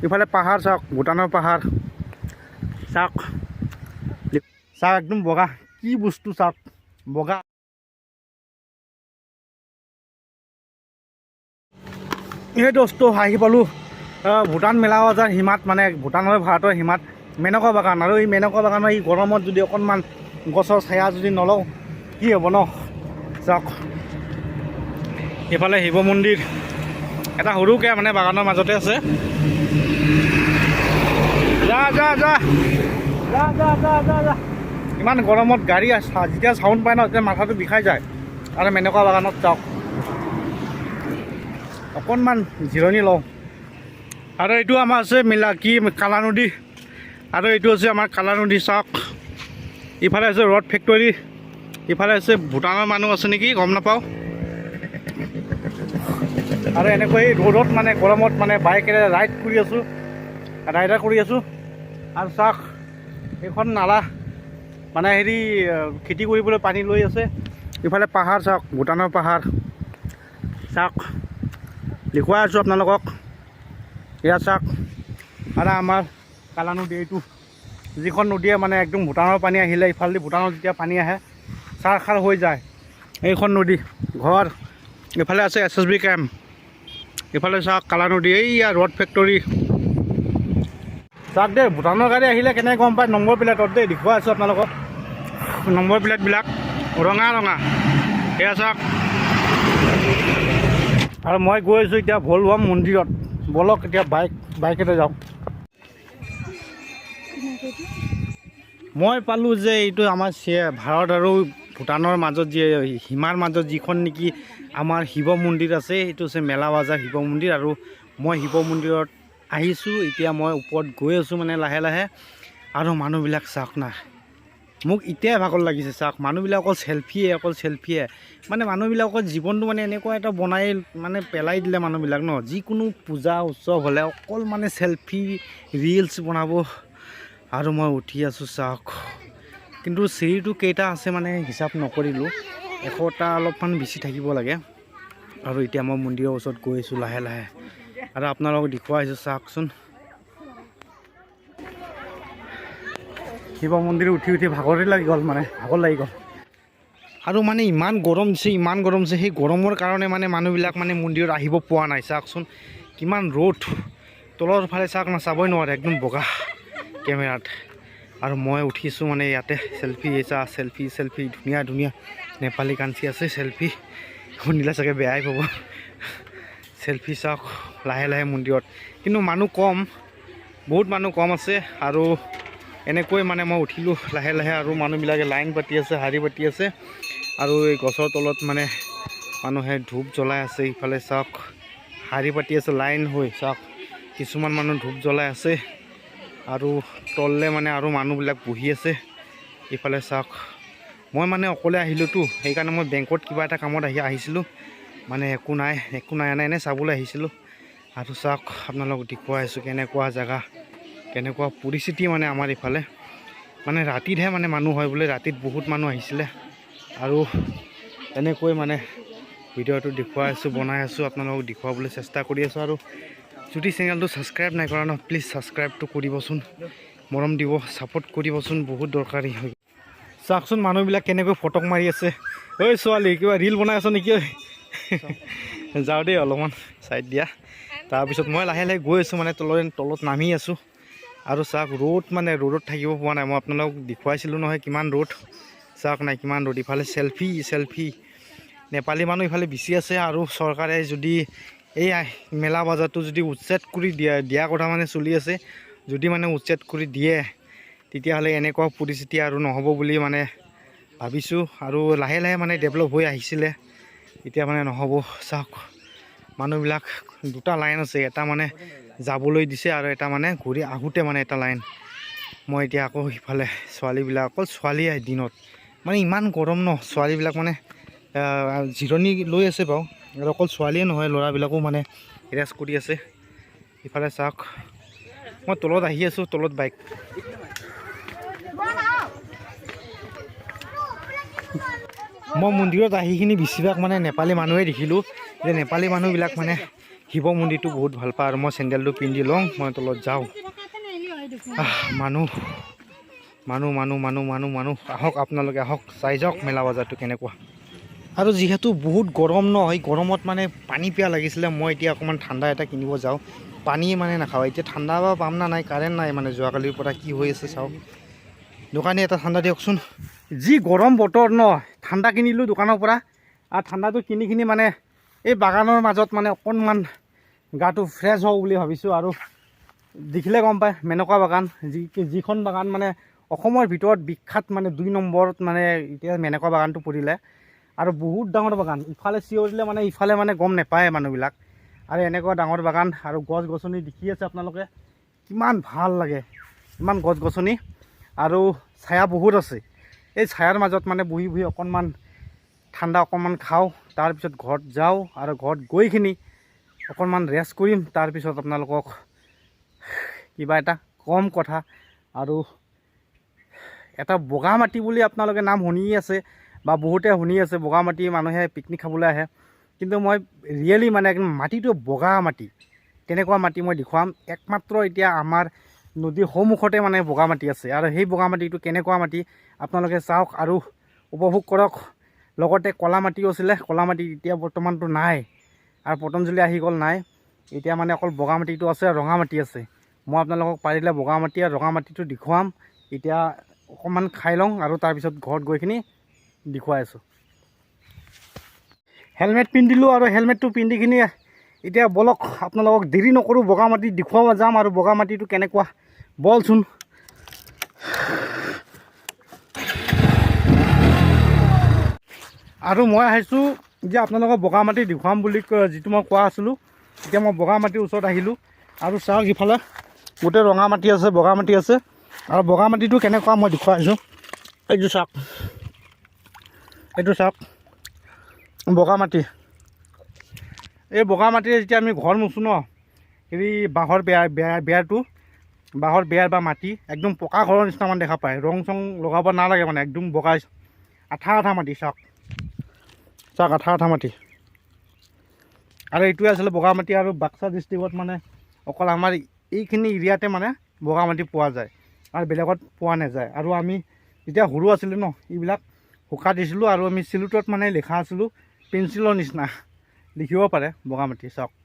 ইফালে পাহাৰ চাওক, ভূটানৰ পাহাৰ চাওক, চাওক একদম বগা, কি বস্তু চাওক বগা। এই দোস্ত আহি পালোঁ ভূটান মেলা বজাৰ সীমাত, মানে ভূটানৰ ভাৰতৰ সীমাত মেনকা বাগান। আৰু এই মেনকা বাগানৰ এই গৰমত যদি অকণমান গছৰ ছায়া যদি নলওঁ কি হ'ব ন। চাওক এইফালে শিৱ মন্দিৰ এটা সৰুকৈ মানে বাগানৰ মাজতে আছে। যা যা যা যা যা যা যা যা। ইমান গৰমত গাড়ী যেতিয়া চাউণ্ড পায় ন তেতিয়া মাথাটো বিষাই যায়। আৰু মেনকা বাগানত চাওক অকণমান জিৰণি লওঁ। আৰু এইটো আমাৰ আছে মিলা কি কালা নদী, আৰু এইটো আছে আমাৰ কালা নদী চাওক। ইফালে আছে ৰড ফেক্টৰী, ইফালে আছে ভূটানৰ মানুহ আছে নেকি গম নাপাওঁ। আৰু এনেকৈ ৰ'দত মানে গৰমত মানে বাইকেৰে ৰাইড কৰি আছোঁ, ৰাইডাৰ কৰি আছোঁ। আৰু চাওক এইখন নালা মানে হেৰি খেতি কৰিবলৈ পানী লৈ আছে। ইফালে পাহাৰ চাওক, ভূটানৰ পাহাৰ চাওক, দেখুৱাই আছোঁ আপোনালোকক। এয়া চাওক আৰু আমাৰ কালা নদী, এইটো যিখন নদীয়ে মানে একদম ভূটানৰ পানী আহিলে ইফালেদি ভূটানৰ যেতিয়া পানী আহে চাৰ খাৰ হৈ যায়। এইখন নদী ঘৰ, ইফালে আছে SSB কেম্প, ইফালে চাওক কালা নদী, এইয়া ৰড ফেক্টৰী চাওক দেই। ভূটানৰ গাড়ী আহিলে কেনেকৈ গম পায় নম্বৰ প্লেটত দেই, দেখুৱাই আছোঁ আপোনালোকক নম্বৰ প্লেটবিলাক ৰঙা ৰঙা। এয়া চাওক আৰু মই গৈ আছোঁ এতিয়া ভলবম মন্দিৰত। বলক এতিয়া বাইকেৰে যাওঁ। মই পালোঁ যে এইটো আমাৰ ভাৰত আৰু ভূটানৰ মাজত যি সীমাৰ মাজত যিখন নেকি আমাৰ শিৱ মন্দিৰ আছে, সেইটো হৈছে মেলা বাজাৰ শিৱ মন্দিৰ। আৰু মই শিৱ মন্দিৰত আহিছোঁ, এতিয়া মই ওপৰত গৈ আছোঁ মানে লাহে লাহে। আৰু মানুহবিলাক চাওক না, মোক এতিয়াই ভাগৰ লাগিছে চাওক। মানুহবিলাক অকল চেলফিয়ে মানে মানুহবিলাকৰ জীৱনটো মানে এনেকুৱা এটা বনাই মানে পেলাই দিলে মানুহবিলাক ন। যিকোনো পূজা উৎসৱ হ'লে অকল মানে চেলফি ৰিলচ বনাব। আৰু মই উঠি আছোঁ চাওক, কিন্তু চিৰিটো কেইটা আছে মানে হিচাপ নকৰিলোঁ, 100টা অলপমান বেছি থাকিব লাগে। আৰু এতিয়া মই মন্দিৰৰ ওচৰত গৈ আছোঁ লাহে লাহে, আৰু আপোনালোকক দেখুৱাইছোঁ চাওকচোন। শিৱ মন্দিৰ উঠি ভাগৰ লাগি গ'ল। আৰু মানে ইমান গৰম দিছে, সেই গৰমৰ কাৰণে মানে মানুহবিলাক মানে মন্দিৰত আহিব পৰা নাই। চাওকচোন কিমান ৰ'দ, তলৰ ফালে চাওক না, চাবই নোৱাৰে, একদম বগা কেমেৰাত। আৰু মই উঠিছোঁ মানে ইয়াতে চেলফি ধুনীয়া নেপালী কাঞ্চি আছে। চেলফি শুনিলে চাগে বেয়াই পাব। চেলফি চাওক লাহে লাহে মন্দিৰত, কিন্তু মানুহ কম, বহুত মানুহ কম আছে। আৰু এনেকৈ মানে মই উঠিলোঁ লাহে লাহে, আৰু মানুহবিলাকে লাইন পাতি আছে, শাৰী পাতি আছে। আৰু এই গছৰ তলত মানে মানুহে ধূপ জ্বলাই আছে। ইফালে চাওক শাৰী পাতি আছে লাইন হৈ, চাওক কিছুমান মানুহ ধূপ জ্বলাই আছে। আৰু তললে মানে আৰু মানুহবিলাক বহি আছে। ইফালে চাওক মই মানে অকলে আহিলোঁতো, সেইকাৰণে মই বেংকত কিবা এটা কামত আহিছিলোঁ, মানে একো নাই এনে চাবলৈ আহিছিলোঁ। আৰু চাওক আপোনালোকক দেখুৱাই আছোঁ কেনেকুৱা জেগা, কেনেকুৱা পৰিস্থিতি মানে আমাৰ ইফালে। মানে ৰাতিতহে মানে মানুহ হয় বোলে, ৰাতিত বহুত মানুহ আহিছিলে। আৰু এনেকৈ মানে ভিডিঅ'টো দেখুৱাই আছোঁ, বনাই আছোঁ, আপোনালোকক দেখুৱাবলৈ চেষ্টা কৰি আছোঁ। আৰু যদি চেনেলটো ছাবস্ক্ৰাইব নাই কৰা ন, প্লিজ ছাবস্ক্ৰাইবটো কৰিবচোন, মৰম দিব, ছাপোৰ্ট কৰিবচোন, বহুত দৰকাৰী হয়। চাওকচোন মানুহবিলাক কেনেকৈ ফটক মাৰি আছে। ঐ ছোৱালী কিবা ৰীল বনাই আছ নেকি? যাওঁ দেই অলপমান ছাইড দিয়া। তাৰপিছত মই লাহে লাহে গৈ আছোঁ, মানে তলত নামি আছোঁ। আৰু চাওক ৰ'দ, মানে ৰ'দত থাকিব পৰা নাই। মই আপোনালোকক দেখুৱাইছিলোঁ নহয় কিমান ৰ'দ, চাওক নাই কিমান ৰ'দ। ইফালে চেলফি নেপালী মানুহ ইফালে বেছি আছে। আৰু চৰকাৰে যদি এই মেলা বজাৰটো যদি উচ্ছেদ কৰি দিয়া কথা মানে চলি আছে, যদি মানে উচ্ছেদ কৰি দিয়ে তেতিয়াহ'লে এনেকুৱা পৰিস্থিতি আৰু নহ'ব বুলি মানে ভাবিছোঁ। আৰু লাহে লাহে মানে ডেভেলপ হৈ আহিছিলে, এতিয়া মানে নহ'ব। চাওক মানুহবিলাক দুটা লাইন আছে, এটা মানে যাবলৈ দিছে আৰু এটা মানে ঘূৰি আহোঁতে মানে এটা লাইন। মই এতিয়া আকৌ সিফালে ছোৱালীবিলাক, অকল ছোৱালী আহে দিনত, মানে ইমান গৰম ন, ছোৱালীবিলাক মানে জিৰণি লৈ আছে বাৰু। আৰু অকল ছোৱালীয়ে নহয়, ল'ৰাবিলাকো মানে ৰেষ্ট কৰি আছে। ইফালে চাওক মই তলত আহি আছোঁ, তলত বাইক। মই মন্দিৰত আহিখিনি বেছিভাগ মানে নেপালী মানুহে দেখিলোঁ, যে নেপালী মানুহবিলাক মানে শিৱ মন্দিৰটো বহুত ভাল পাওঁ আৰু মই চেণ্ডেলটো পিন্ধি লওঁ মই তলত যাওঁ মানুহ মানুহ মানুহ মানুহ মানুহ মানুহ আহক আপোনালোকে আহক চাই যাওক মেলা বজাৰটো কেনেকুৱা আৰু যিহেতু বহুত গৰম ন সেই গৰমত মানে পানী পিয়া লাগিছিলে মই এতিয়া অকণমান ঠাণ্ডা এটা কিনিব যাওঁ পানী মানে নাখাওঁ এতিয়া ঠাণ্ডা বা পাম না নাই কাৰেণ্ট নাই মানে যোৱাকালিৰ পৰা কি হৈ আছে চাওক দোকানী এটা ঠাণ্ডা দিয়কচোন যি গৰম বতৰ ন ঠাণ্ডা কিনিলোঁ দোকানৰ পৰা আৰু ঠাণ্ডাটো কিনি মানে এই বাগানৰ মাজত মানে অকণমান গাটো ফ্ৰেছ হওঁ বুলি ভাবিছোঁ আৰু দেখিলে গম পায় মেনকা বাগান যিখন বাগান মানে অসমৰ ভিতৰত বিখ্যাত মানে 2 নম্বৰত মানে এতিয়া মেনকা বাগানটো পৰিলে আৰু বহুত ডাঙৰ বাগান ইফালে চিঞৰিলে মানে ইফালে মানে গম নাপায় মানুহবিলাক আৰু এনেকুৱা ডাঙৰ বাগান আৰু গছ গছনি দেখি আছে আপোনালোকে কিমান ভাল লাগে ইমান গছ গছনি আৰু ছায়া বহুত আছে এই ছায়াৰ মাজত মানে বহি বহি অকণমান ঠাণ্ডা অকণমান খাওঁ তাৰপিছত ঘৰত যাওঁ আৰু ঘৰত গৈখিনি অকণমান ৰেষ্ট কৰিম তাৰপিছত আপোনালোকক কিবা এটা কম কথা আৰু এটা বগামাটি বুলি আপোনালোকে নাম শুনি আছে বা বহুতে শুনি আছে বগামাটি মানুহে পিকনিক খাবলৈ আহে কিন্তু মই ৰিয়েলি মানে একদম মাটিটো বগা মাটি তেনেকুৱা মাটি মই দেখুৱাম একমাত্ৰ এতিয়া আমাৰ নদীৰ সন্মুখতে মানে বগামাটি আছে আৰু সেই বগামাটিটো কেনেকুৱা মাটি আপোনালোকে চাওক আৰু উপভোগ কৰক লগতে কলা মাটিও আছিলে কলা মাটি এতিয়া বৰ্তমানটো নাই আৰু পতঞ্জলি আহি গ'ল নাই এতিয়া মানে অকল বগামাটিটো আছে আৰু ৰঙা মাটি আছে মই আপোনালোকক পাৰিলে বগামাটি আৰু ৰঙা মাটিটো দেখুৱাম এতিয়া অকণমান খাই লওঁ আৰু তাৰপিছত ঘৰত গৈখিনি দেখুৱাই আছোঁ হেলমেট পিন্ধিলোঁ আৰু হেলমেটটো পিন্ধিখিনি এতিয়া বলক আপোনালোকক দেৰি নকৰোঁ বগামাটি দেখুৱাব যাম আৰু বগামাটিটো কেনেকুৱা বলচোন আৰু মই আহিছোঁ যে আপোনালোকক বগামাটি দেখুৱাম বুলি যিটো মই কোৱা আছিলোঁ এতিয়া মই বগামাটিৰ ওচৰত আহিলোঁ আৰু চাওক ইফালে গোটেই ৰঙা মাটি আছে বগামাটি আছে আৰু বগামাটিটো কেনেকুৱা মই দেখুৱাইছোঁ এইটো চাওক বগামাটি এই বগামাটিৰে যেতিয়া আমি ঘৰ মুচোঁ ন এই বাঁহৰ বেৰটো বাঁহৰ বেৰ বা মাটি একদম পকা ঘৰৰ নিচিনা মানে দেখা পায় ৰং চং লগাব নালাগে মানে একদম বগা আঠা মাটি চাওক আঠা মাটি আৰু এইটোৱে আছিলে বগামাটি আৰু বাক্সা ডিষ্ট্ৰিক্টত মানে অকল আমাৰ এইখিনি এৰিয়াতে মানে বগামাটি পোৱা যায় আৰু বেলেগত পোৱা নাযায় আৰু আমি যেতিয়া সৰু আছিলোঁ ন এইবিলাক শুকা দিছিলোঁ আৰু আমি চিলুটত মানে লিখা আছিলোঁ পেঞ্চিলৰ নিচিনা লিখিব পাৰে বগামাটি চাওক